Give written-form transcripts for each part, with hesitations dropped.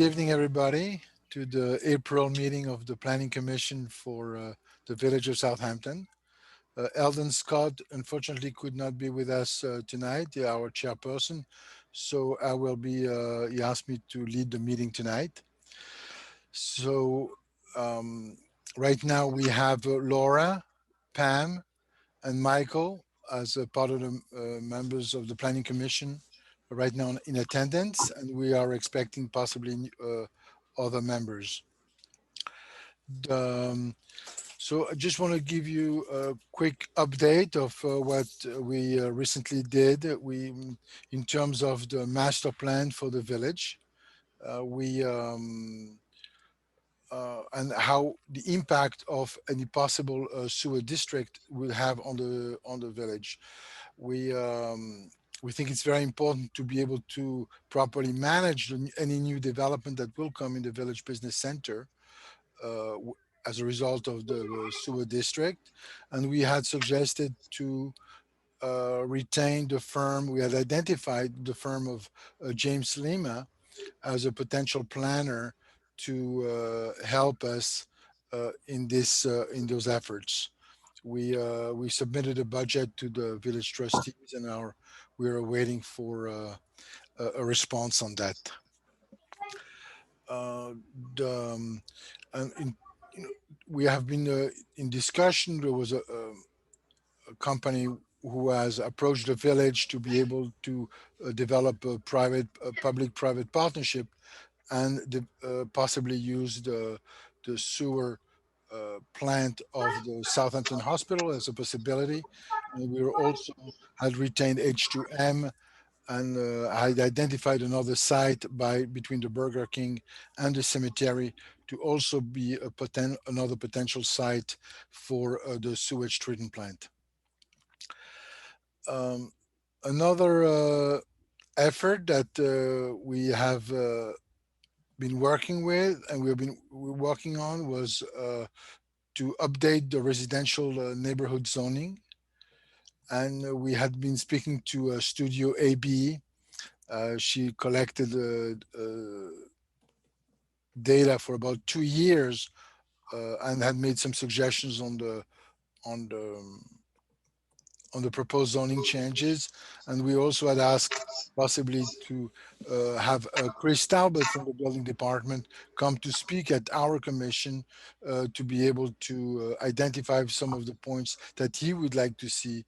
evening, everybody, to the April meeting of the Planning Commission for the Village of Southampton. Eldon Scott unfortunately could not be with us tonight, our chairperson, so I will be, he asked me to lead the meeting tonight. So right now we have Laura, Pam, and Michael as a part of the members of the Planning Commission right now in attendance, and we are expecting possibly other members. So I just want to give you a quick update of what we recently did. In terms of the master plan for the village, and how the impact of any possible sewer district will have on the village. We think it's very important to be able to properly manage any new development that will come in the village business center as a result of the sewer district. And we had suggested to retain the firm. We had identified the firm of James Lima as a potential planner to help us in those efforts. We submitted a budget to the village trustees, and we're waiting for a response on that. And we have been in discussion. There was a company who has approached the village to be able to develop a public-private partnership and possibly use the sewer plant of the Southampton Hospital as a possibility. And we also had retained H2M and had identified another site between the Burger King and the cemetery to also be another potential site for the sewage treatment plant. Another effort that we have been working with and we're working on was to update the residential neighborhood zoning. And we had been speaking to Studio AB. She collected data for about 2 years and had made some suggestions on the proposed zoning changes. And we also had asked possibly to have Chris Talbot from the building department come to speak at our commission to be able to identify some of the points that he would like to see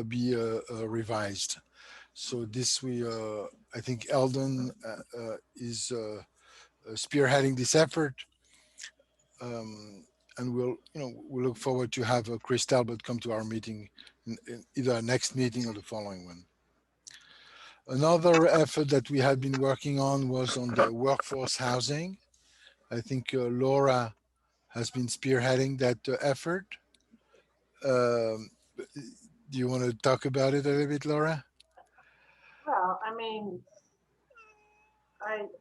be revised. So this I think Eldon is spearheading this effort. And we'll look forward to have Chris Talbot come to our meeting in either our next meeting or the following one. Another effort that we had been working on was on the workforce housing. I think Laura has been spearheading that effort. Do you want to talk about it a little bit, Laura? Well, I mean,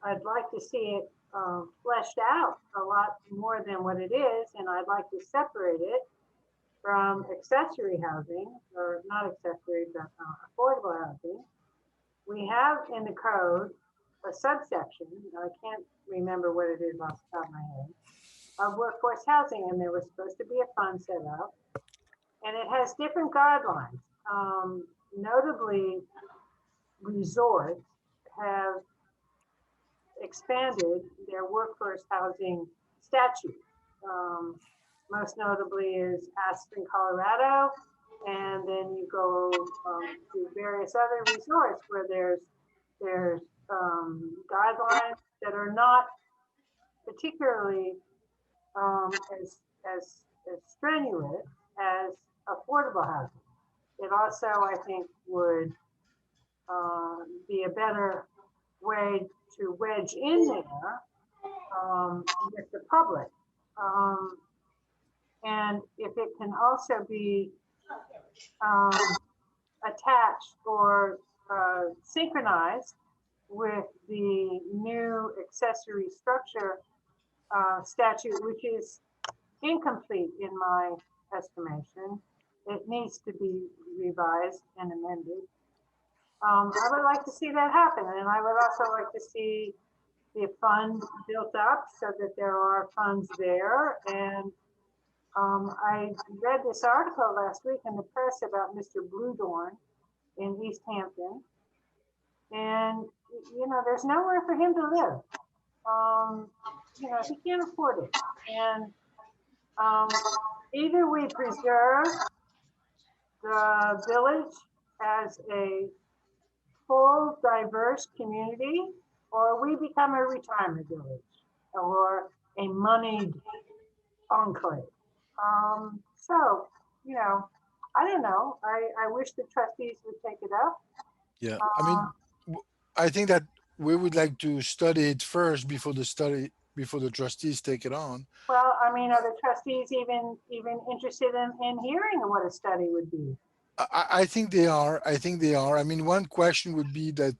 I'd like to see it fleshed out a lot more than what it is, and I'd like to separate it from accessory housing, or not accessory, but affordable housing. We have in the code a subsection, I can't remember what it is off the top of my head, of workforce housing, and there was supposed to be a fund set up, and it has different guidelines. Notably, resorts have expanded their workforce housing statute. Most notably is Aspen, Colorado, and then you go to various other resorts where there's guidelines that are not particularly as strenuous as affordable housing. It also, I think, would be a better way to wedge in there with the public. And if it can also be attached or synchronized with the new accessory structure statute, which is incomplete in my estimation. It needs to be revised and amended. I would like to see that happen. And I would also like to see the fund built up so that there are funds there. And I read this article last week in the press about Mr. Bluedorn in East Hampton. And, you know, there's nowhere for him to live. You know, he can't afford it. And either we preserve the village as a full, diverse community, or we become a retirement village or a moneyed enclave. So, you know, I don't know. I wish the trustees would take it up. Yeah, I mean, I think that we would like to study it first before the trustees take it on. Well, I mean, are the trustees even interested in hearing what a study would be? I think they are. I think they are. I mean, one question would be that,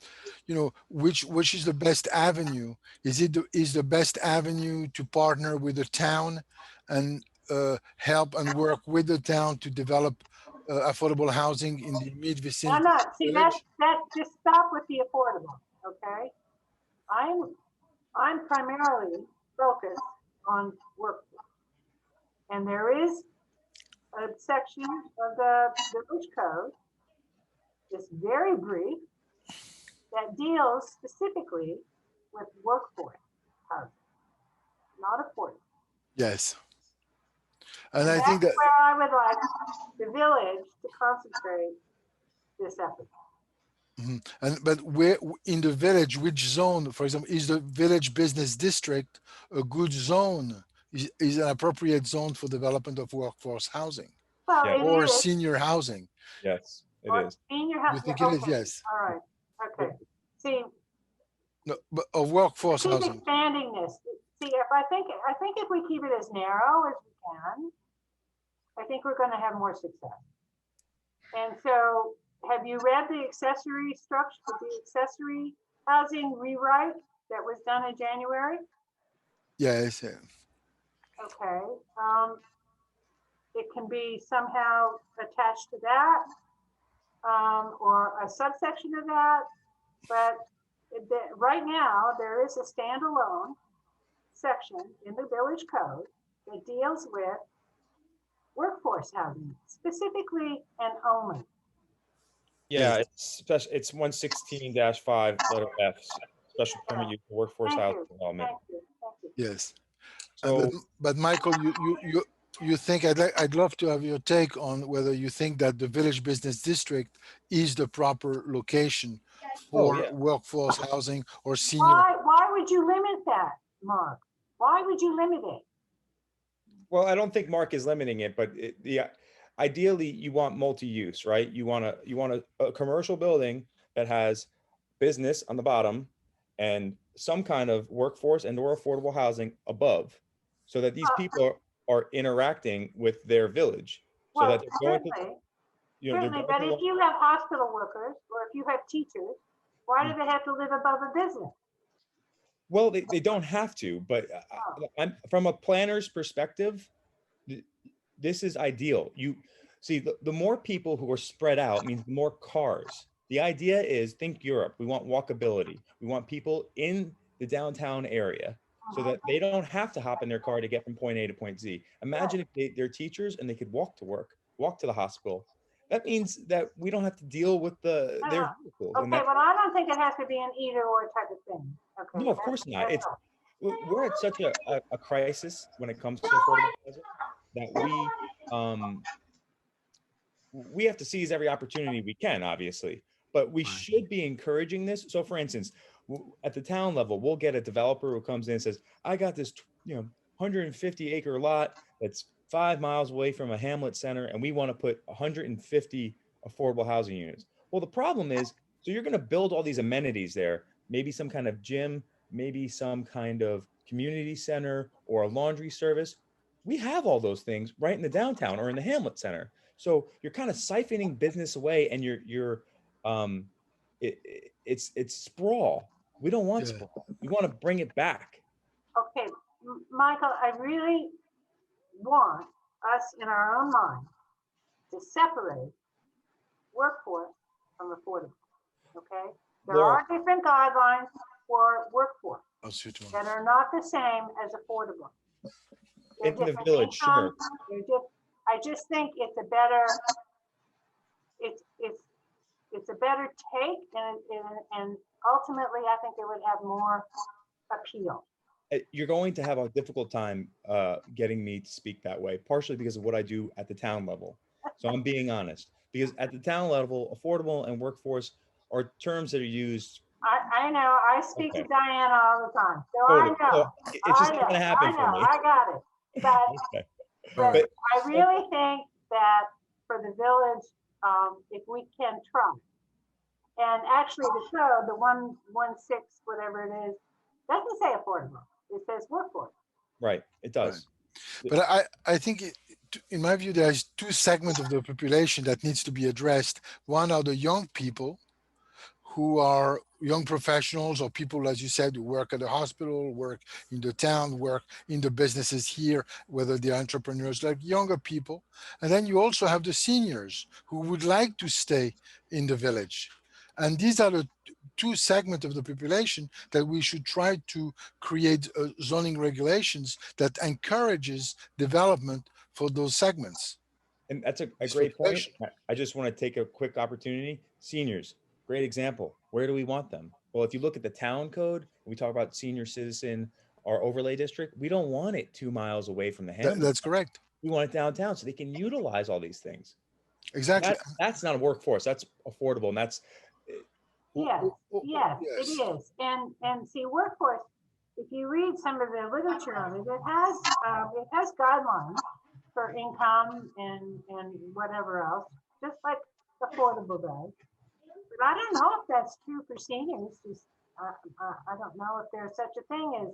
you know, which is the best avenue? Is the best avenue to partner with the town and help and work with the town to develop affordable housing in the immediate No, vicinity no, of the see, village? just stop with the affordable, okay? I'm primarily focused on workforce. And there is a section of the village code, it's very brief, that deals specifically with workforce housing, not affordable. Yes, and And I think that's that. where I would like the village to concentrate this effort. Mhm. And but where in the village, which zone, for example, is the village business district a good zone? Is an appropriate zone for development of workforce housing Well, Yeah. it or is, senior housing? Yes, it or is. senior You housing, think it is? okay, Yes. all right, okay. See, No, but of workforce keep housing. expanding this. See, I think if we keep it as narrow as we can, I think we're going to have more success. And so, have you read the accessory structure, the accessory housing rewrite that was done in January? Yes. Okay. It can be somehow attached to that, or a subsection of that, but right now there is a standalone section in the village code that deals with workforce housing specifically and only. Yeah, Yes. it's 116-5 letter F, special permit use for workforce Thank housing you. development. Thank you. Thank you. Yes. So, But Michael, you think I'd love to have your take on whether you think that the village business district is the proper location oh for yeah, workforce housing or senior. Why would you limit that, Mark? Why would you limit it? well, I don't think Mark is limiting it, but ideally you want multi-use, right? You want a commercial building that has business on the bottom and some kind of workforce and or affordable housing above, so that these people are interacting with their village, so Well, that they're going to, they're certainly, going but to. if you have hospital workers or if you have teachers, why do they have to live above a business? Well, they don't have to, but I'm from a planner's perspective, this is ideal. You see, the more people who are spread out means the more cars. The idea is think Europe. We want walkability. We want people in the downtown area so that they don't have to hop in their car to get from point A to point Z. Imagine if they're teachers and they could walk to work, walk to the hospital. That means that we don't have to deal with their vehicles. Okay, but I don't think it has to be an either or type of thing. Okay. No, of course not. We're at such a crisis when it comes to affordable housing that we have to seize every opportunity we can, obviously, but we should be encouraging this. So for instance, at the town level, we'll get a developer who comes in and says, I got this 150-acre lot that's 5 miles away from a hamlet center and we want to put 150 affordable housing units. Well, the problem is, so you're going to build all these amenities there, maybe some kind of gym, maybe some kind of community center or a laundry service. We have all those things right in the downtown or in the hamlet center. So you're kind of siphoning business away, and it's sprawl. We don't want sprawl. We want to bring it back. Okay, Michael, I really want us in our own mind to separate workforce from affordable. Okay, there Laura, are different guidelines for workforce. that are not the same as affordable. They're In the different village, sure. incomes, I just think it's a better, it's a better take, and ultimately, I think it would have more appeal. You're going to have a difficult time getting me to speak that way, partially because of what I do at the town level. So I'm being honest, because at the town level, affordable and workforce are terms that are used. I know, I speak to Okay. Diana all the time, so Totally. I know. It's just not going to happen for me. I got it. Okay. But But I really think that for the village, if we can try, and actually the code, the 116, whatever it is, doesn't say affordable. It says workforce. right, it does. But I think, in my view, there's two segments of the population that needs to be addressed. One are the young people, who are young professionals or people, as you said, who work at the hospital, work in the town, work in the businesses here, whether they're entrepreneurs, like younger people. And then you also have the seniors who would like to stay in the village. And these are the two segments of the population that we should try to create zoning regulations that encourages development for those segments. And that's a This great point. population. I just want to take a quick opportunity. Seniors, great example. Where do we want them? Well, if you look at the town code, we talk about senior citizen or overlay district. We don't want it 2 miles away from the hamlet. That's correct. We want it downtown so they can utilize all these things. Exactly. That's not a workforce. That's affordable, and that's Yes, yes, Yes. it is. And see, workforce, if you read some of the literature on it, it has guidelines for income and whatever else, just like affordable does. But I don't know if that's true for seniors. Just, I don't know if there's such a thing as.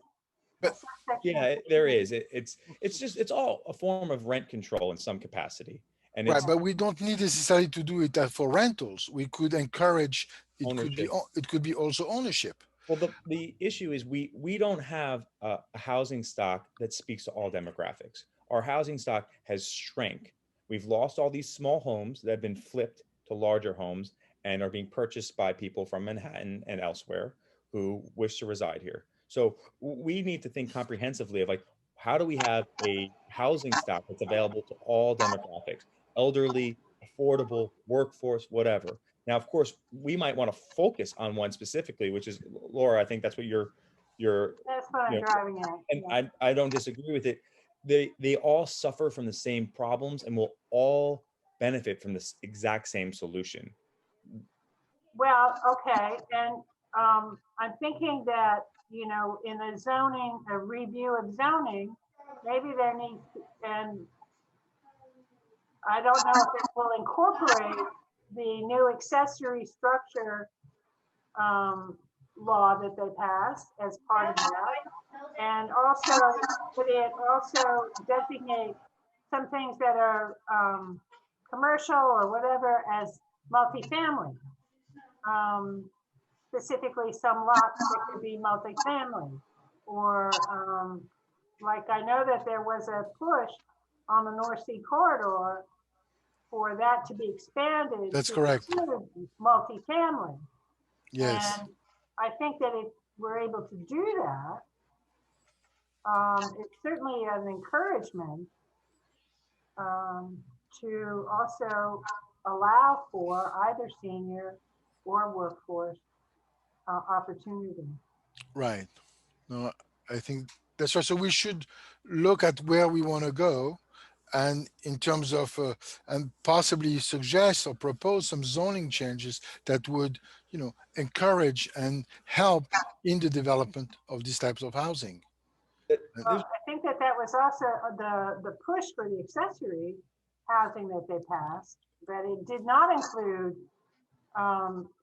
But- a subsection yeah, of there seniors. is. It's all a form of rent control in some capacity, and Right, it's but we don't need necessarily to do it for rentals. We could encourage it. Ownership. It could be also ownership. Well, the issue is we don't have a housing stock that speaks to all demographics. Our housing stock has shrank. We've lost all these small homes that have been flipped to larger homes and are being purchased by people from Manhattan and elsewhere who wish to reside here. So we need to think comprehensively of, like, how do we have a housing stock that's available to all demographics, elderly, affordable, workforce, whatever. Now, of course, we might want to focus on one specifically, which is, Laura, I think that's what you're That's what you I'm know, driving at. and yeah. I don't disagree with it. They all suffer from the same problems and will all benefit from this exact same solution. Well, okay, and I'm thinking that, in a review of zoning, maybe there needs, and I don't know if it will incorporate the new accessory structure law that they passed as part of that. And also, would it also designate some things that are commercial or whatever as multifamily? Specifically some lots that could be multifamily, or like I know that there was a push on the North Sea corridor for that to be expanded. That's to correct. include multifamily. Yes. And I think that if we're able to do that, it's certainly an encouragement to also allow for either senior or workforce opportunity. Right. No, I think that's right. So we should look at where we want to go, and in terms of and possibly suggest or propose some zoning changes that would, encourage and help in the development of these types of housing. I think that was also the push for the accessory housing that they passed, that it did not include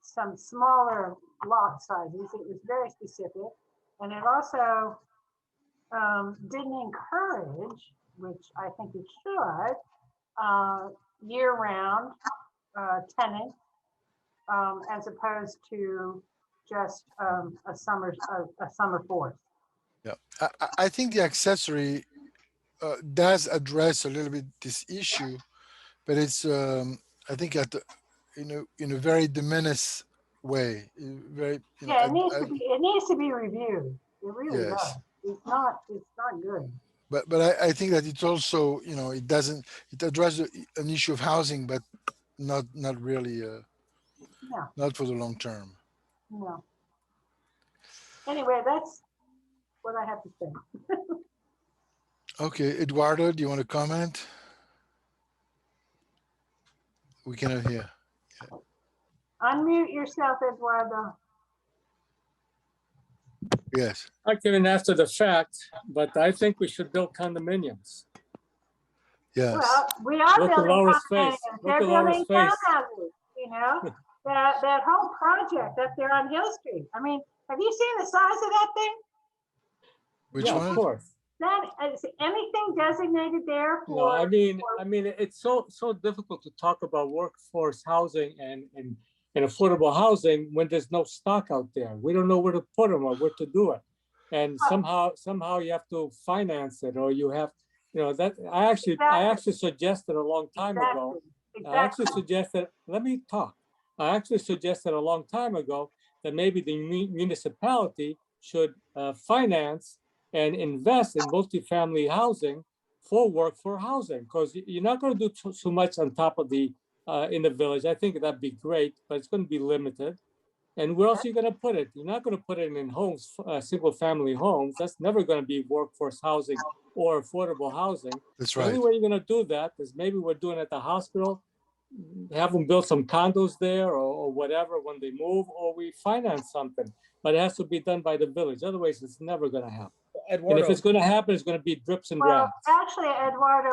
some smaller lot sizes. It was very specific. And it also didn't encourage, which I think it should, year-round tenants, as opposed to just a summer force. Yeah, I think the accessory does address a little bit this issue, but it's I think in a very de minimis way. Very, Yeah, it needs to be reviewed. really Yes. does. It's not good. But I think that it's also, it doesn't, it addresses an issue of housing, but not really, No, not for the long term. no. Anyway, that's what I have to say. Okay, Eduardo, do you want to comment? We cannot hear. Unmute yourself, Eduardo. Yes. I came in after the fact, but I think we should build condominiums. Yes. Well, we are Look at building Laura's condominiums. face. They're Look at Laura's building face. townhouses, you know? That whole project up there on Hill Street. I mean, have you seen the size of that thing? Which Yeah, one? of course. That is anything designated there No, for? I mean, it's so difficult to talk about workforce housing and affordable housing when there's no stock out there. We don't know where to put them or where to do it. And somehow you have to finance it, or you have, that I actually suggested a long time ago. I actually suggested, let me talk. I actually suggested a long time ago that maybe the municipality should finance and invest in multifamily housing for workforce housing, because you're not going to do too much on top of the in the village. I think that'd be great, but it's going to be limited. And where else are you going to put it? You're not going to put it in homes, single family homes. That's never going to be workforce housing or affordable housing. That's The right. only way you're going to do that is maybe we're doing it at the hospital, have them build some condos there or whatever when they move, or we finance something. But it has to be done by the village. Otherwise, it's never going to happen. And if Eduardo, it's going to happen, it's going to be drips and Well, drabs. actually, Eduardo,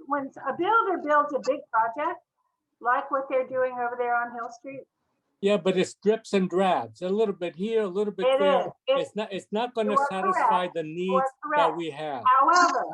when a builder builds a big project, like what they're doing over there on Hill Street, Yeah, but it's drips and drabs, a little bit here, a little bit It there. is. It's not going to You are satisfy correct. the You needs are that correct. we have. However,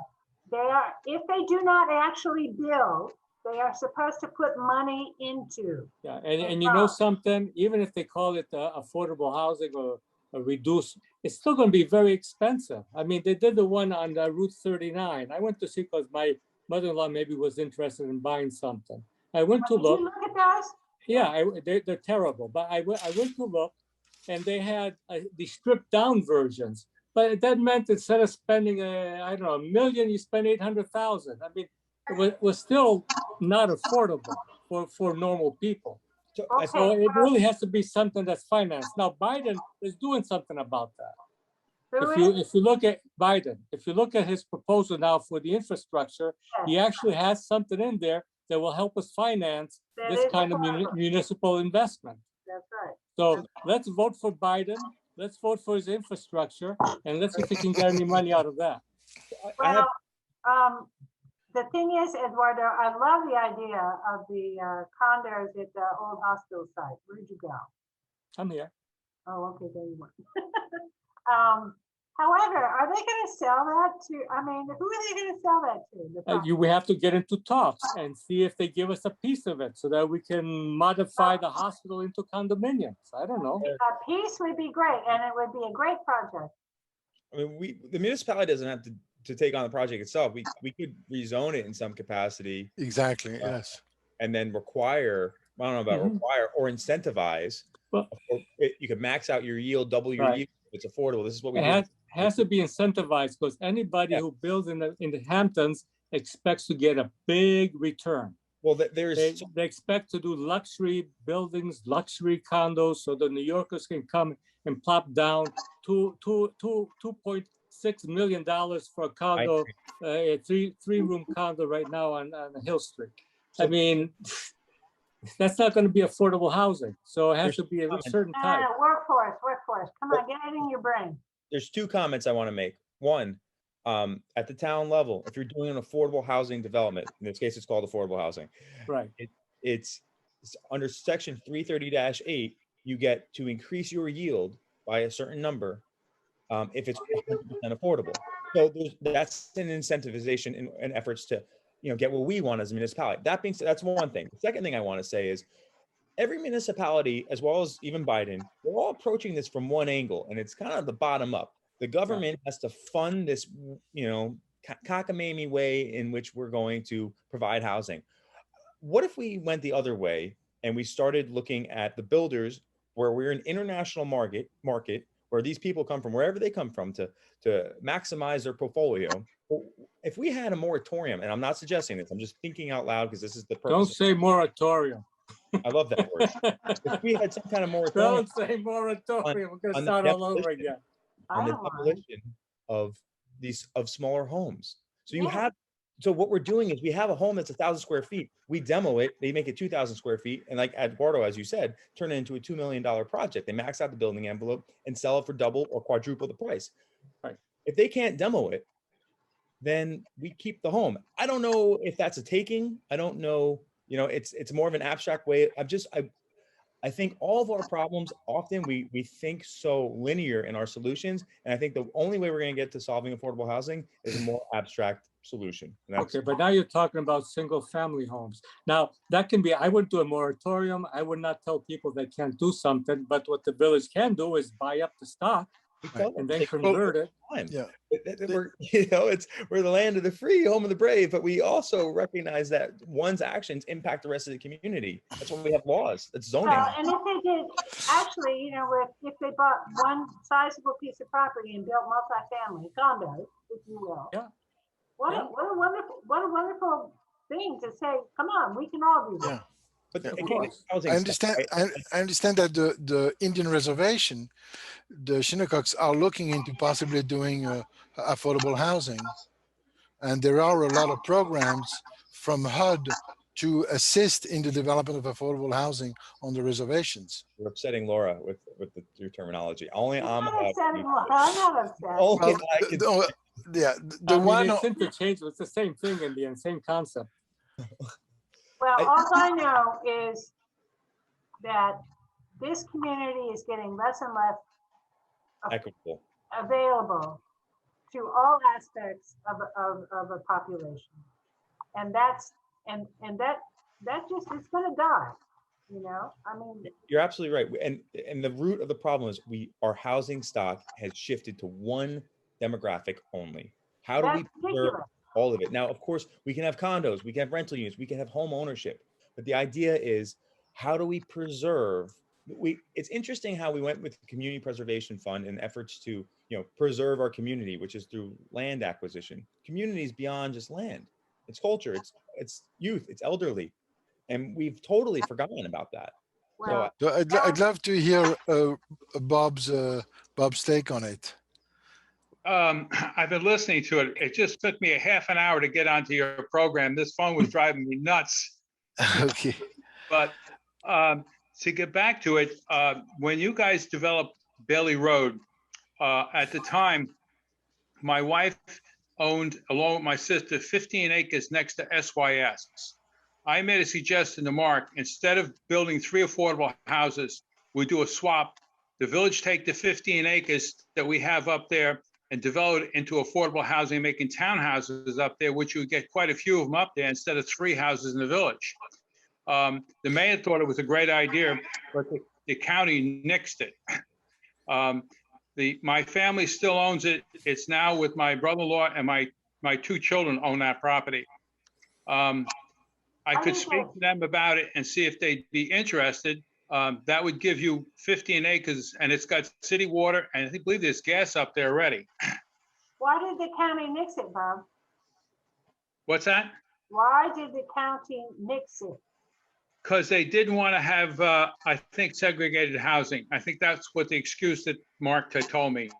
if they do not actually build, they are supposed to put money into. Yeah, and you know something, even if they call it affordable housing or reduced, it's still going to be very expensive. I mean, they did the one on Route 39. I went to see because my mother-in-law maybe was interested in buying something. I went to Did you look. look at those? Yeah, they're terrible. But I went to look, and they had the stripped down versions. But that meant instead of spending, I don't know, $1 million, you spend 800,000. I mean, it was still not affordable for normal people. so Okay. So it really has to be something that's financed. Now Biden is doing something about that. Who If you look at Biden, if you look at his proposal now for the infrastructure, he actually has something in there that will help us finance That this is kind of affordable. municipal investment. That's right. So let's vote for Biden. Let's vote for his infrastructure, and let's see if we can get any money out of that. I have Well, the thing is, Eduardo, I love the idea of the condos at the old hospital site. Where'd you go? I'm here. Oh, okay, there you went. However, are they going to sell that to, I mean, who are they going to sell that to? The property? We have to get into talks and see if they give us a piece of it so that we can modify the hospital into condominiums. I don't know. A piece would be great, and it would be a great project. I mean, the municipality doesn't have to take on the project itself. We could rezone it in some capacity Exactly. Yes. and then require, I don't know about Mhm. require or incentivize. Well- You could max out your yield, double your Right. yield. If it's affordable. This is what we It do. has to be incentivized because anybody Yeah. who builds in the Hamptons expects to get a big return. Well, there's They expect to do luxury buildings, luxury condos, so the New Yorkers can come and plop down $2.6 million for a condo, a three-room condo right now on Hill Street. I So- mean, that's not going to be affordable housing. So it has to be a certain type. Workforce. Come on, get it in your brain. there's two comments I want to make. One, at the town level, if you're doing an affordable housing development, in this case, it's called affordable housing. Right. It's under section 330-8, you get to increase your yield by a certain number if it's 100% affordable. So that's an incentivization in efforts to, get what we want as a municipality. That being said, that's one thing. The second thing I want to say is every municipality, as well as even Biden, they're all approaching this from one angle, and it's kind of the bottom up. The government has to fund this, cockamamie way in which we're going to provide housing. What if we went the other way and we started looking at the builders where we're an international market where these people come from, wherever they come from, to maximize their portfolio. If we had a moratorium, and I'm not suggesting this, I'm just thinking out loud because this is the purpose. Don't say moratorium. I love that word. If we had some kind of moratorium Don't say moratorium. We're on gonna the start all over demolition. again. on the I don't mind. demolition of smaller homes. So you Yeah. have, so what we're doing is we have a home that's 1,000 square feet. We demo it, they make it 2,000 square feet. And like Eduardo, as you said, turn it into a $2 million project. They max out the building envelope and sell it for double or quadruple the price. Right. If they can't demo it, then we keep the home. I don't know if that's a taking. I don't know, it's more of an abstract way. I think all of our problems, often we think so linear in our solutions. And I think the only way we're going to get to solving affordable housing is a more abstract solution. And that's, Okay, but now you're talking about single family homes. Now, that can be, I wouldn't do a moratorium. I would not tell people they can't do something, but what the village can do is buy up the stock we tell them and then take convert it. time. Yeah. We're the land of the free, home of the brave, but we also recognize that one's actions impact the rest of the community. That's why we have laws. That's zoning. Well, and if they did, actually, if they bought one sizable piece of property and built multifamily condos, if you will. Yeah. What Yeah. a wonderful thing to say, come on, we can all do that. Yeah. But Yeah, of again, course. housing I stuff, understand. right? I understand that the Indian reservation, the Shinnecocks are looking into possibly doing affordable housing, and there are a lot of programs from HUD to assist in the development of affordable housing on the reservations. You're upsetting Laura with your terminology. Only I'm I'm not allowed upset. to use I'm not upset. Only Well, I can yeah, I the mean, one. it's interchangeable. It's the same thing in the end, same concept. Well, I- all I know is that this community is getting less and less equitable. available to all aspects of a population. And that's, and that just, it's gonna die, I mean, You're absolutely right. And the root of the problem is our housing stock has shifted to one demographic only. How do we that's preserve ridiculous. all of it? Now, of course, we can have condos, we can have rental units, we can have home ownership. But the idea is, how do we preserve? It's interesting how we went with the Community Preservation Fund in efforts to, preserve our community, which is through land acquisition. Community is beyond just land. It's culture, it's youth, it's elderly. And we've totally forgotten about that. Well, So I'd love to hear Bob's take on it. I've been listening to it. It just took me a half an hour to get onto your program. This phone was driving me nuts. Okay. But to get back to it, when you guys developed Bailey Road, at the time, my wife owned, along with my sister, 15 acres next to SYS. I made a suggestion to Mark, instead of building 3 affordable houses, we do a swap. The village take the 15 acres that we have up there and develop it into affordable housing, making townhouses up there, which you would get quite a few of them up there instead of 3 houses in the village. The mayor thought it was a great idea, but the county nixed it. My family still owns it. It's now with my brother-in-law, and my 2 children own that property. I could speak to them about it and see if they'd be interested. That would give you 15 acres, and it's got city water, and I believe there's gas up there already. why did the county nix it, Bob? What's that? Why did the county nix it? Because they didn't want to have, I think, segregated housing. I think that's what the excuse that Mark had told me.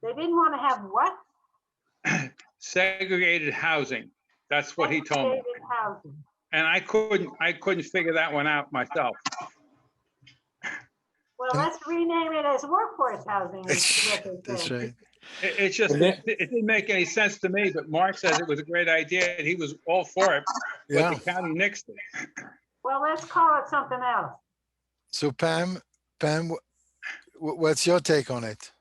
They didn't want to have what? Segregated housing. That's what he told me. Segregated housing. And I couldn't figure that one out myself. Well, let's rename it as workforce housing. and see what they That's say. right. It just, it didn't make any sense to me, but Mark says it was a great idea and he was all for it, but Yeah. the county nixed it. Well, let's call it something else. So Pam, what's your take on it?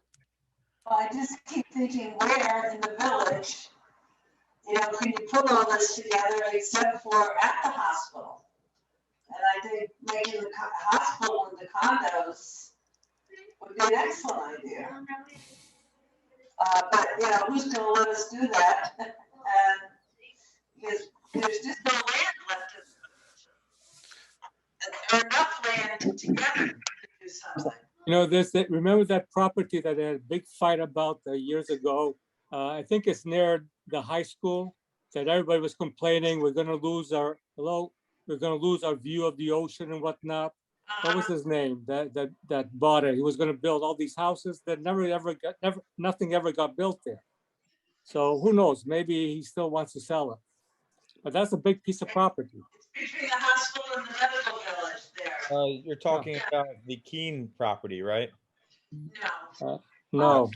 Well, I just keep thinking, where in the village, can you put all this together except for at the hospital? And I think making the hospital into condos would be an excellent idea. But, who's gonna let us do that? And because there's just no land left in the village. And there's enough land together to do something. You know, remember that property that I had a big fight about years ago? I think it's near the high school that everybody was complaining, we're gonna lose our, we're gonna lose our view of the ocean and whatnot. What was his name? That bought it. He was gonna build all these houses that nothing ever got built there. So who knows? Maybe he still wants to sell it. But that's a big piece of property. It's between the hospital and the medical village there. You're talking about the Keene property, right? No. No,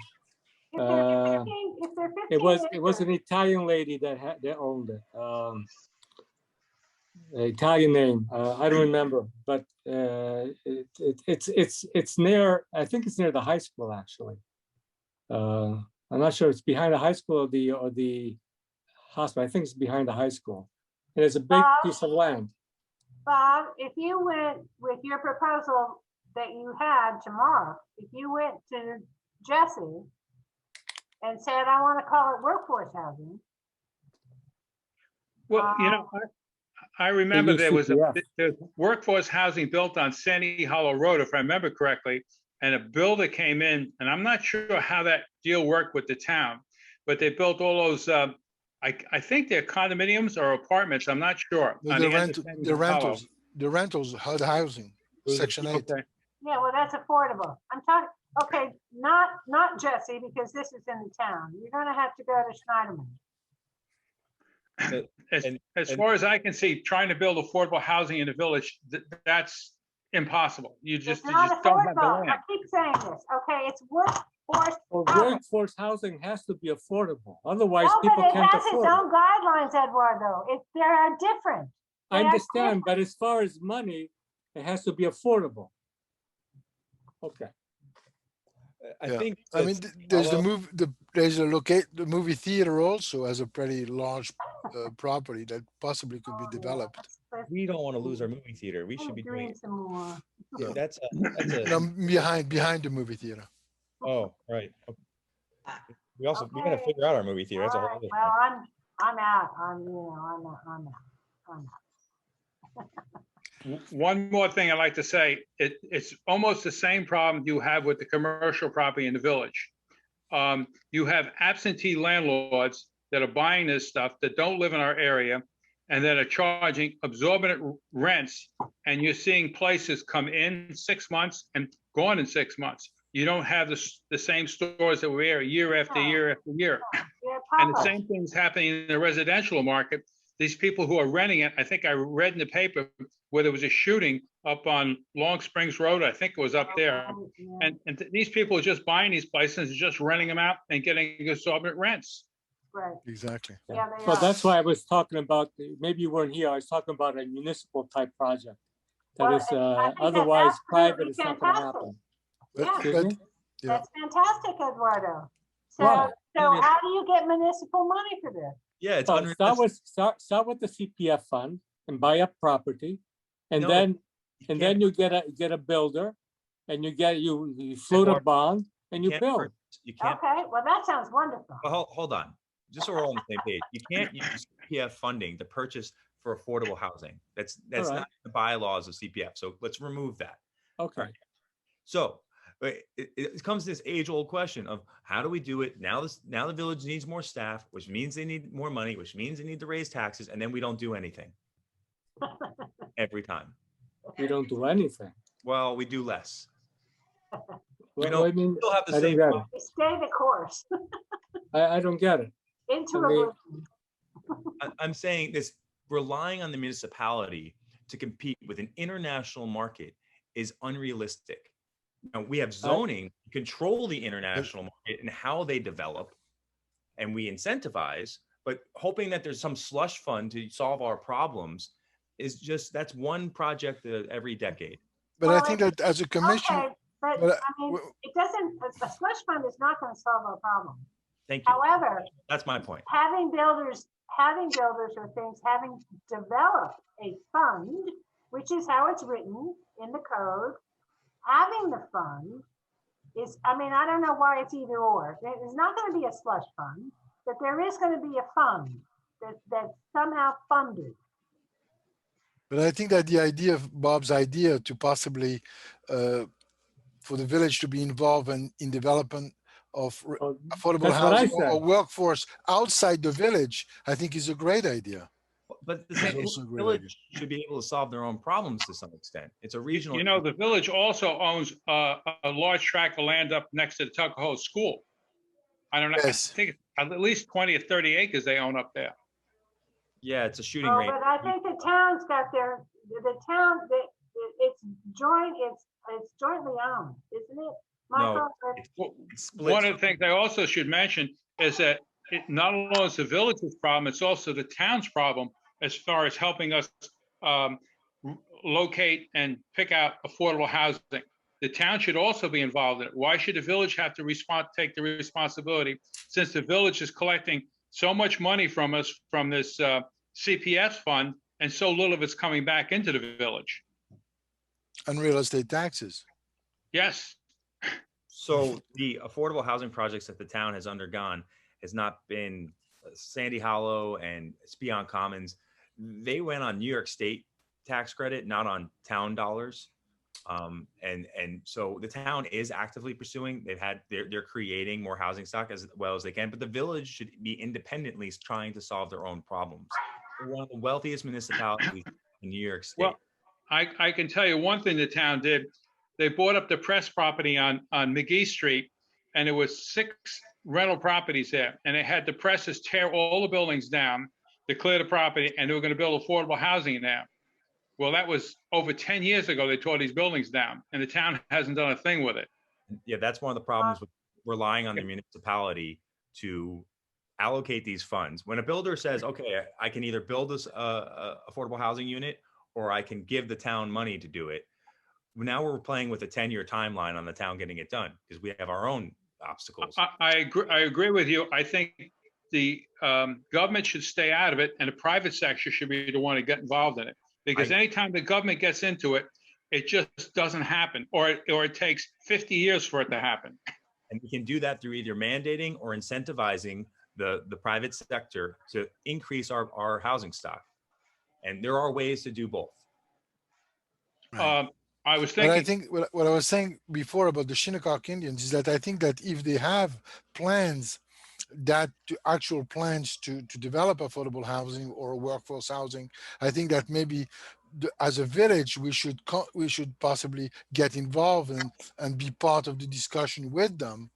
If they're 15, if they're 15 it was an Italian lady that owned it. An Italian name. I don't remember, but it's near. I think it's near the high school actually. I'm not sure. It's behind the high school or the hospital. I think it's behind the high school. It is a big piece of land. Bob, if you went with your proposal that you had tomorrow, if you went to Jesse and said, I want to call it workforce housing. Well, I remember there was CPF. there's workforce housing built on Sandy Hollow Road, if I remember correctly. And a builder came in, and I'm not sure how that deal worked with the town, but they built all those, I think they're condominiums or apartments, I'm not sure. No, on the end rent, of Sandy the Hollow. rentals, the rentals, HUD housing, was a- section 8. Okay. Yeah, well, that's affordable. I'm talking, okay, not Jesse, because this is in the town. You're gonna have to go to Schneiderman. As far as I can see, trying to build affordable housing in the village, that's impossible. You It's just not don't have the affordable. I land. keep saying this, okay? It's workforce. Well, housing. workforce housing has to be affordable. Otherwise, No, people but it can't has its afford it. own guidelines, Eduardo. They are different. I They are understand, but as far as money, it has to be affordable. Okay. I Yeah. think. I mean, that's- there's the although- move, the movie theater also has a pretty large property that possibly could be developed. We don't want to lose our movie theater. We should be doing. Doing some more. Yeah. That's a. No, behind the movie theater. Oh, right. We also we gotta figure out our movie theater. That's a whole All other right, thing. well, I'm out. I'm out. One more thing I'd like to say, it's almost the same problem you have with the commercial property in the village. You have absentee landlords that are buying this stuff that don't live in our area and that are charging exorbitant rents. And you're seeing places come in 6 months and gone in 6 months. You don't have the same stores that were there year after year after year. Yeah, And the Papa. same thing's happening in the residential market. These people who are renting it, I think I read in the paper where there was a shooting up on Long Springs Road. I think it was up there. Yeah. And these people are just buying these places, and just renting them out and getting exorbitant rents. Right, Exactly. yeah, they So are. that's why I was talking about, maybe you weren't here, I was talking about a municipal type project. That Well, is, I think that's otherwise private, absolutely it's not gonna fantastic. happen. But, Yeah. Excuse but me? yeah. That's fantastic, Eduardo. So, Right. so how do you get municipal money for this? Yeah, it's Well, unrealistic. start with the CPF fund and buy up property. And No, then, You then can't- you get a builder and you float a Eduardo, bond and you can't build. purchase- You can't. Okay, well, that sounds wonderful. Well, hold on. Just so we're all on the same page. You can't use CPF funding to purchase for affordable housing. That's right. not the bylaws of CPF. So let's remove that. Okay. Right. So it comes to this age-old question of how do we do it now? Now the village needs more staff, which means they need more money, which means they need to raise taxes, and then we don't do anything every time. We don't do anything. Well, we do less. We Well, I don't mean, still have the I don't same. get problem. We stay the course I don't get it. into I mean- oblivion. I'm saying this: relying on the municipality to compete with an international market is unrealistic. Now, we have zoning to control the international market and how they develop, and we incentivize, but hoping that there's some slush fund to solve our problems is just, that's one project every decade. But Well, I think that as a commission, Okay, but but, I mean, w- it doesn't, a slush fund is not gonna solve our problem. Thank you. However, That's my point. having builders or things, having developed a fund, which is how it's written in the code, having the fund is, I mean, I don't know why it's either or. There's not gonna be a slush fund, but there is gonna be a fund that's somehow funded. but I think that the idea of Bob's idea to possibly for the village to be involved in development of Oh, affordable that's what I housing or said. workforce outside the village, I think is a great idea. But the It's same also a great idea. village should be able to solve their own problems to some extent. It's a regional. You know, the village also owns a large tract of land up next to the Tuckahoe School. I don't know, I Yes. think at least 20 or 30 acres they own up there. Yeah, it's a shooting Oh, range. but I think the town's got the town, it's jointly owned, isn't it? Michael, or- It's Well, split. one of the things I also should mention is that it not only is the village's problem, it's also the town's problem as far as helping us locate and pick out affordable housing. The town should also be involved in it. Why should the village have to take the responsibility, since the village is collecting so much money from us from this CPS fund, and so little of it's coming back into the village? And real estate taxes. Yes, So the affordable housing projects that the town has undergone has not been Sandy Hollow and Spion Commons. They went on New York State tax credit, not on town dollars. And so the town is actively pursuing. They're creating more housing stock as well as they can, but the village should be independently trying to solve their own problems. They're one of the wealthiest municipalities in New York State. well, I can tell you one thing the town did. They bought up the press property on McGee Street, and there was 6 rental properties there, and they had the presses tear all the buildings down to clear the property, and they were going to build affordable housing there. Well, that was over 10 years ago. They tore these buildings down, and the town hasn't done a thing with it. Yeah, that's one of the problems with relying on the municipality to allocate these funds. When a builder says, okay, I can either build this affordable housing unit or I can give the town money to do it. Now we're playing with a 10-year timeline on the town getting it done because we have our own obstacles. I agree with you. I think the government should stay out of it, and the private sector should be the one to get involved in it. Because anytime the government gets into it, it just doesn't happen, or it takes 50 years for it to happen. And we can do that through either mandating or incentivizing the private sector to increase our housing stock. And there are ways to do both. Right. I was But I thinking, think what I was saying before about the Shinnecock Indians is that I think that if they have plans actual plans to develop affordable housing or workforce housing, I think that maybe as a village we should possibly get involved and be part of the discussion with them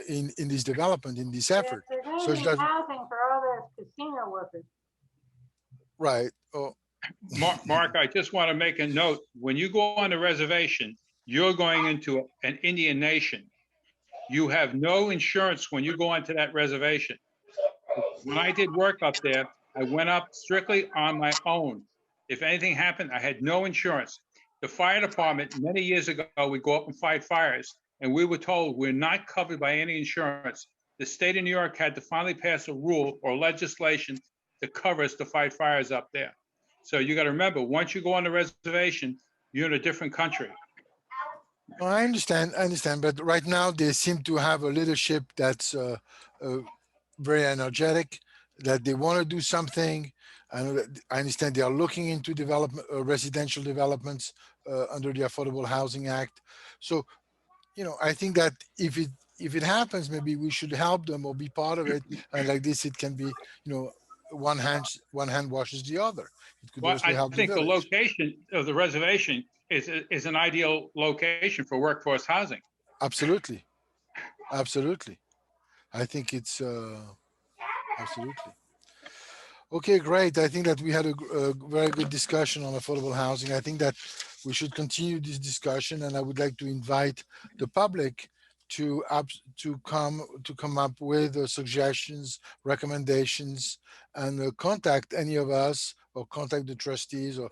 in this development, in this effort. They're going So to it need doesn't, housing for all those casino workers. right? Oh, Mark, I just want to make a note. When you go on the reservation, you're going into an Indian nation. You have no insurance when you go onto that reservation. When I did work up there, I went up strictly on my own. If anything happened, I had no insurance. The fire department, many years ago, would go up and fight fires, and we were told we're not covered by any insurance. The state of New York had to finally pass a rule or legislation to cover us to fight fires up there. So you got to remember, once you go on the reservation, you're in a different country. no, I understand, but right now they seem to have a leadership that's very energetic, that they want to do something. I understand they are looking into development, residential developments under the Affordable Housing Act. So, I think that if it happens, maybe we should help them or be part of it. And like this, it can be, one hand washes the other. It could Well, also I help the think the village. location of the reservation is an ideal location for workforce housing. Absolutely. I think it's absolutely. Okay, great. I think that we had a very good discussion on affordable housing. I think that we should continue this discussion, and I would like to invite the public to come up with suggestions, recommendations, and contact any of us, or contact the trustees, or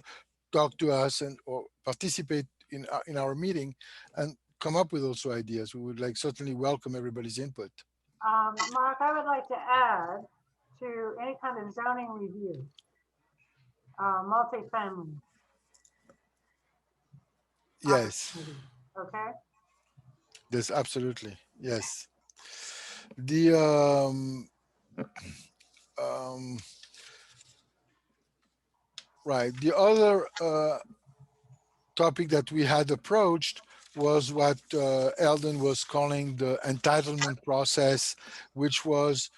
talk to us, or participate in our meeting, and come up with also ideas. We would certainly welcome everybody's input. Mark, I would like to add to any kind of zoning review, multifamily. Yes, Okay. yes, absolutely. Yes. The right. The other topic that we had approached was what Eldon was calling the entitlement process, which was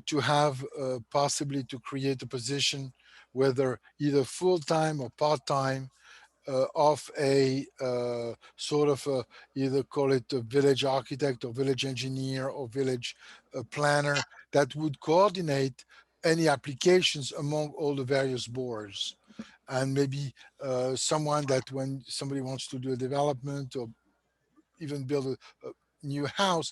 to have possibly to create a position, whether either full-time or part-time, of a sort of either call it a village architect or village engineer or village planner that would coordinate any applications among all the various boards. And maybe someone that when somebody wants to do a development or even build a new house,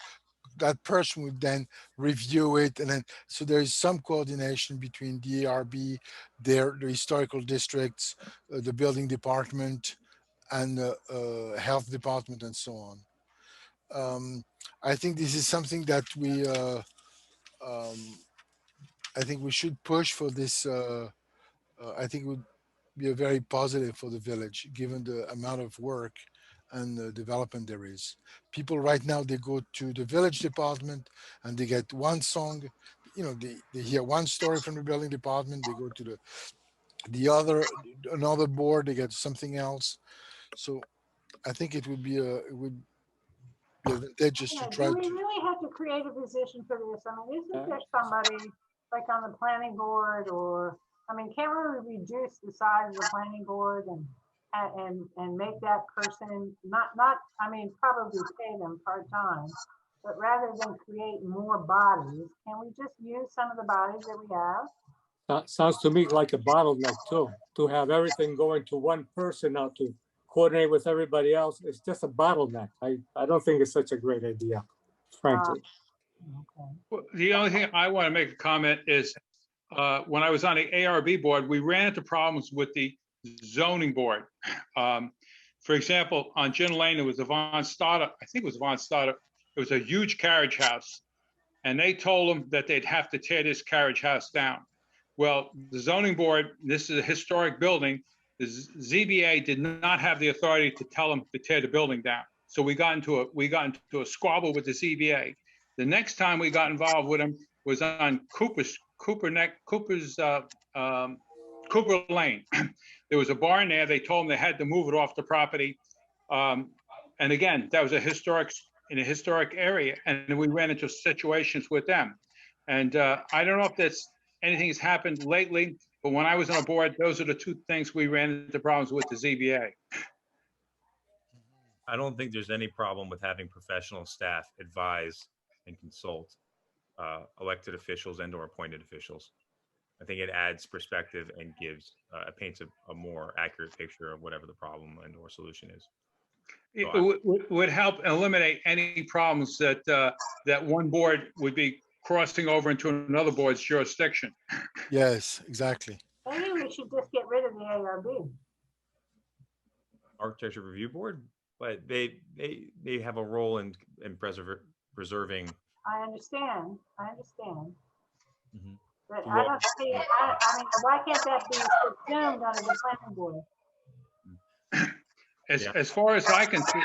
that person would then review it. And then, so there is some coordination between the ARB, the historical districts, the building department, and the health department, and so on. I think this is something that I think we should push for this. I think it would be a very positive for the village, given the amount of work and development there is. People right now, they go to the village department and they get one song, you know, they hear one story from the building department, they go to another board, they get something else. So I think it would be advantageous to Yeah, try do we to. really have to create a position for this? I mean, isn't there somebody like on the planning board, or, I mean, can't we reduce the size of the planning board and make that person not, I mean, probably pay them part-time, but rather than create more bodies, can we just use some of the bodies that we have? Sounds to me like a bottleneck too, to have everything going to one person now to coordinate with everybody else. It's just a bottleneck. I don't think it's such a great idea, frankly. Okay. Well, the only thing I want to make a comment is, when I was on the ARB board, we ran into problems with the zoning board. For example, on Gin Lane, it was a Von Stoddard, I think it was Von Stoddard. It was a huge carriage house. And they told them that they'd have to tear this carriage house down. Well, the zoning board, this is a historic building. The ZBA did not have the authority to tell them to tear the building down. So we got into a squabble with the ZBA. The next time we got involved with them was on Cooper Lane. There was a barn there. They told them they had to move it off the property. And again, that was in a historic area. And we ran into situations with them. And I don't know if anything has happened lately, but when I was on a board, those are the two things we ran into problems with the ZBA. I don't think there's any problem with having professional staff advise and consult elected officials and or appointed officials. I think it adds perspective and paints a more accurate picture of whatever the problem and or solution is. It would help eliminate any problems that one board would be crossing over into another board's jurisdiction. Yes, exactly. Maybe we should just get rid of the ARB. Architecture Review Board, but they have a role in preserving. I understand. Mhm. But Well- I don't see, I mean, why can't that be subsumed under the planning board? As far as I can see,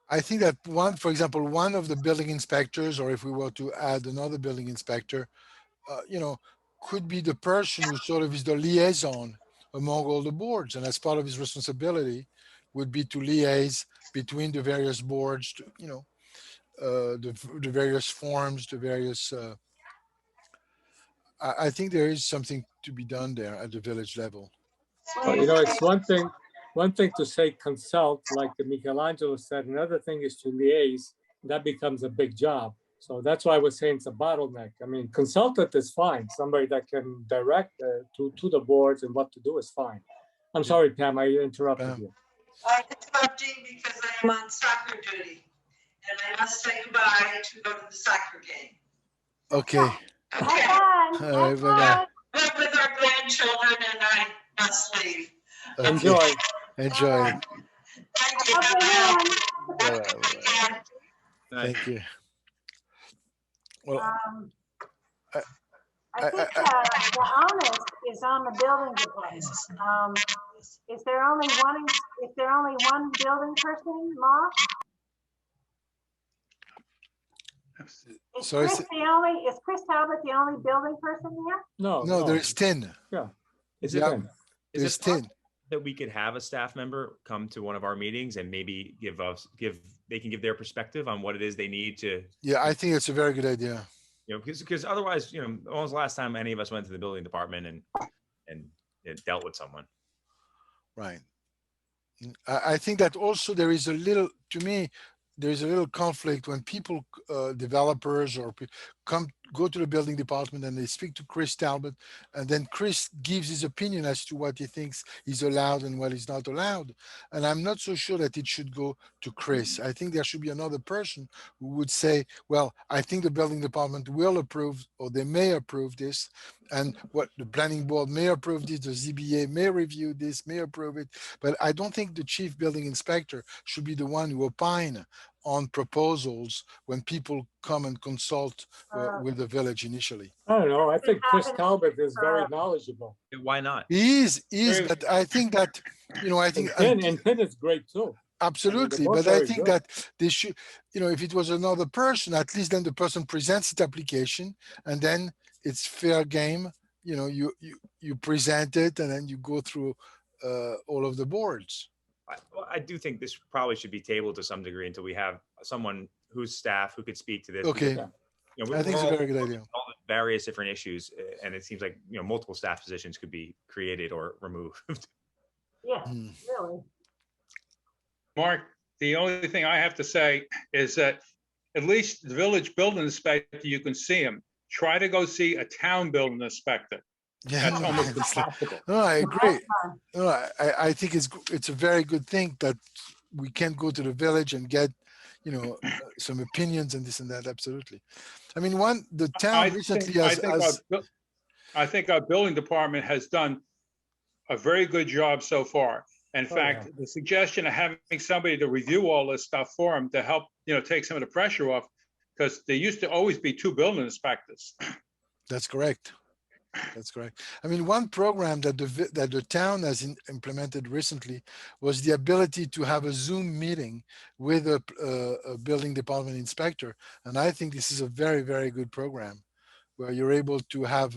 I think that for example, one of the building inspectors, or if we were to add another building inspector, could be the person who sort of is the liaison among all the boards. And as part of his responsibility would be to liaise between the various boards, the various forms, the various, I think there is something to be done there at the village level. But, it's one thing to say consult, like Michelangelo said. Another thing is to liaise. That becomes a big job. So that's why I was saying it's a bottleneck. I mean, consultant is fine. Somebody that can direct to the boards and what to do is fine. I'm sorry, Pam, I interrupted you. I'm interrupting because I am on soccer duty and I must say goodbye to go to the soccer game. Okay. Okay. Have fun, All right, have bye-bye. fun. Live with our grandchildren and I must leave. Okay. Enjoy. Enjoy. Thank you. Okay, All right, all right. Thank you. Well, I I- think the onus is on the building department. Is there only one building person, Mark? Is Sorry, Chris Talbot the only building person there? No, no, there's 10. Is Yeah. it in? Is There's it, 10. that we could have a staff member come to one of our meetings and maybe they can give their perspective on what it is they need to, Yeah, I think it's a very good idea. because otherwise, when was the last time any of us went to the building department and dealt with someone? Right. I think that also there is a little, to me, there is a little conflict when people, developers or go to the building department and they speak to Chris Talbot, and then Chris gives his opinion as to what he thinks is allowed and what is not allowed. And I'm not so sure that it should go to Chris. I think there should be another person who would say, well, I think the building department will approve, or they may approve this, and what the planning board may approve this, the ZBA may review this, may approve it. But I don't think the chief building inspector should be the one who opine on proposals when people come and consult with the village initially. I don't know. I think Chris happens, Talbot is very knowledgeable. Why not? He is, Very- but I think that, I think And Penn is great too. absolutely, both but I very think good. that they should, if it was another person, at least then the person presents its application, and then it's fair game. You present it, and then you go through all of the boards. I do think this probably should be tabled to some degree until we have someone whose staff who could speak to this. Okay, because, I think it's a very good idea. all the various different issues, and it seems like multiple staff positions could be created or removed. Yeah, Hmm. really. Mark, the only thing I have to say is that at least the village building inspector, you can see him. Try to go see a town building inspector. Yeah, That's no, almost it's- impossible. no, I agree. Fun. No, I think it's a very good thing that we can go to the village and get, some opinions and this and that. Absolutely. I mean, the town recently I think our building department has done a very good job so far. In Oh, fact, yeah. the suggestion of having somebody to review all this stuff for them to help, take some of the pressure off, because there used to always be 2 building inspectors. That's correct. That's correct. I mean, one program that the town has implemented recently was the ability to have a Zoom meeting with a building department inspector, and I think this is a very, very good program where you're able to have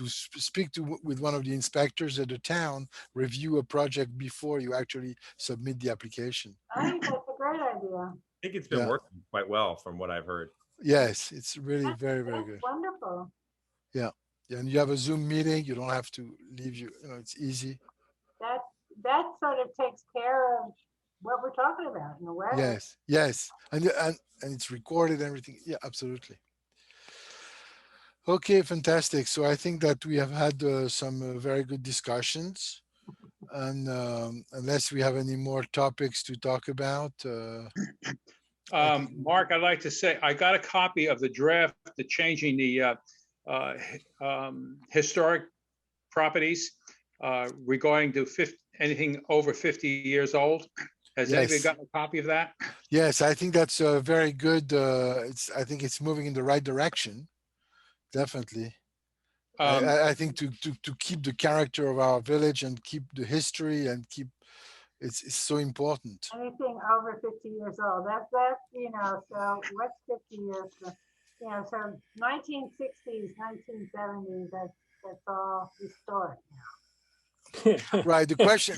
speak with one of the inspectors at the town, review a project before you actually submit the application. I think that's a great idea. I think it's been Yeah. working quite well from what I've heard. Yes, it's really very, very That's good. wonderful. Yeah, and you have a Zoom meeting. You don't have to leave. It's easy. That sort of takes care of what we're talking about in a way. Yes, and it's recorded. Everything. Yeah, absolutely. Okay, fantastic. So I think that we have had some very good discussions, and unless we have any more topics to talk about, Mark, I'd like to say, I got a copy of the draft, the changing the historic properties regarding to anything over 50 years old. Has anybody Yes. gotten a copy of that? yes, I think that's a very good. I think it's moving in the right direction. Definitely. I think to keep the character of our village and keep the history and keep it's so important. Anything over 50 years old, that's, so what's 50 years? So 1960s, 1970s, that's all historic now. Right. The question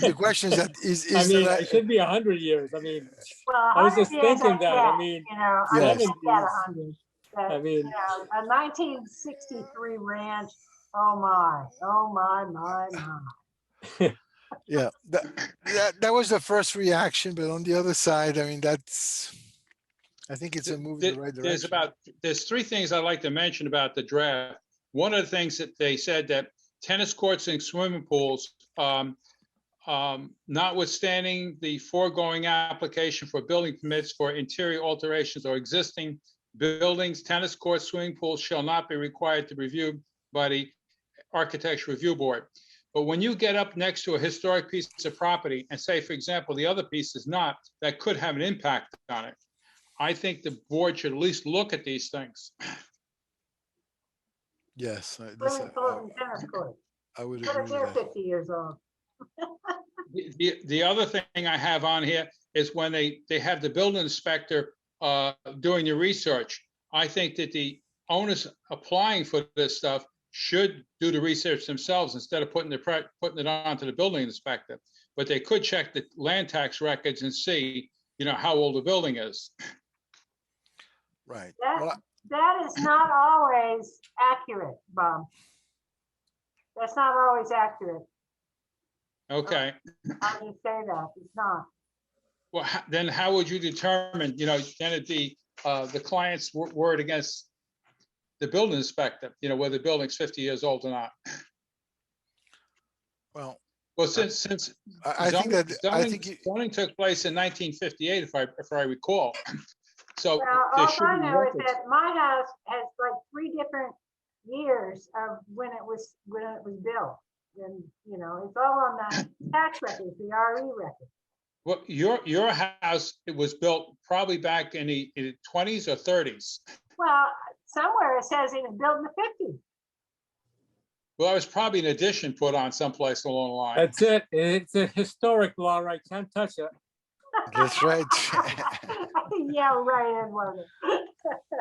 is that is I mean, that it should be 100 years. I mean, Well, I was 100 just years, thinking that. yeah, I mean, I Yes. think that 100. I But, mean, a 1963 ranch, oh my. yeah that was the first reaction, but on the other side, I mean I think it's a move in the right direction. There's 3 things I'd like to mention about the draft. One of the things that they said that tennis courts and swimming pools, notwithstanding the foregoing application for building permits for interior alterations or existing buildings, tennis courts, swimming pools shall not be required to be reviewed by the Architecture Review Board. But when you get up next to a historic piece of property and say, for example, the other piece is not, that could have an impact on it. I think the board should at least look at these things. Yes, Swimming pool and tennis court. I would What agree if with they're that. 50 years old? The other thing I have on here is when they have the building inspector doing the research. I think that the owners applying for this stuff should do the research themselves instead of putting it onto the building inspector. But they could check the land tax records and see, how old the building is. Right. That- Well, That is not always accurate, Bob. That's not always accurate. Okay, I'll just say that, it's not. well, then how would you determine, then it'd be the client's word against the building inspector, whether the building's 50 years old or not? well, Well, since I think that, I think, zoning took place in 1958, if I recall. So Well, there all should I be know is records. that my house has like 3 different years of when it was built. And, it's all on the tax records, the RE record. Well, your house, it was built probably back in the 20s or 30s. Well, somewhere it says it was built in the 50s. Well, there was probably an addition put on someplace along the line. That's it. It's a historic law. I can't touch it. that's right. Yeah, right, Edward.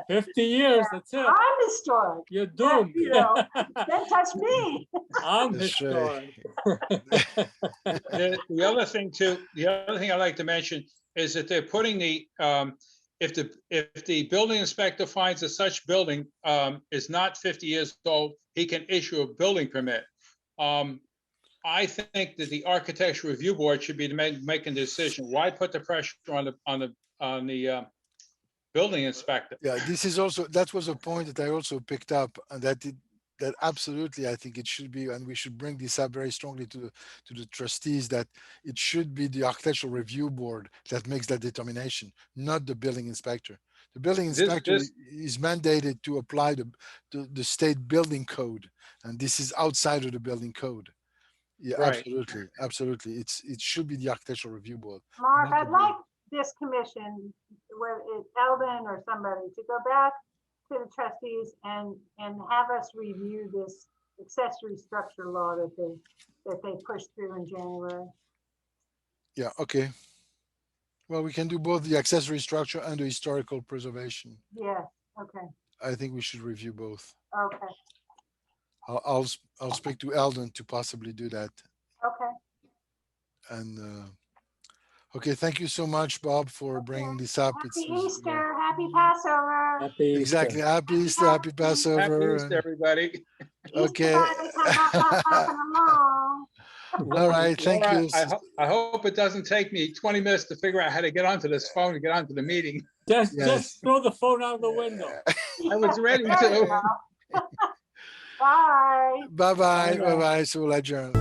50 years, that's it. I'm historic. You're doomed. Don't touch me. I'm That's right. historic. The other thing I'd like to mention is that they're putting if the building inspector finds that such building is not 50 years old, he can issue a building permit. I think that the architectural review board should be making the decision. Why put the pressure on the building inspector? Yeah, that was a point that I also picked up, and that absolutely, I think it should be, and we should bring this up very strongly to the trustees, that it should be the architectural review board that makes that determination, not the building inspector. The building inspector is mandated to apply the state building code, and this is outside of the building code. Yeah, Right. absolutely. It should be the architectural review board. Mark, Not I'd the like this commission, whether it's Eldon or somebody, to go back to the trustees and have us review this accessory structure law that they pushed through in January. Yeah, okay. Well, we can do both the accessory structure and the historical preservation. Yeah, okay, I think we should review both. okay, I'll speak to Eldon to possibly do that. okay. And okay, thank you so much, Bob, for bringing this up. Happy Easter, happy Passover. Happy Easter. Exactly. Happy Easter, happy Passover. Happy Easter, and- everybody. Okay. Easter bunny come hopping along. All right, thank Laura, you. I hope it doesn't take me 20 minutes to figure out how to get onto this phone and get onto the meeting. Just Yes. throw the phone out the window. I was ready There you to. go. Bye. Bye-bye, Bye now. bye-bye. So we'll adjourn.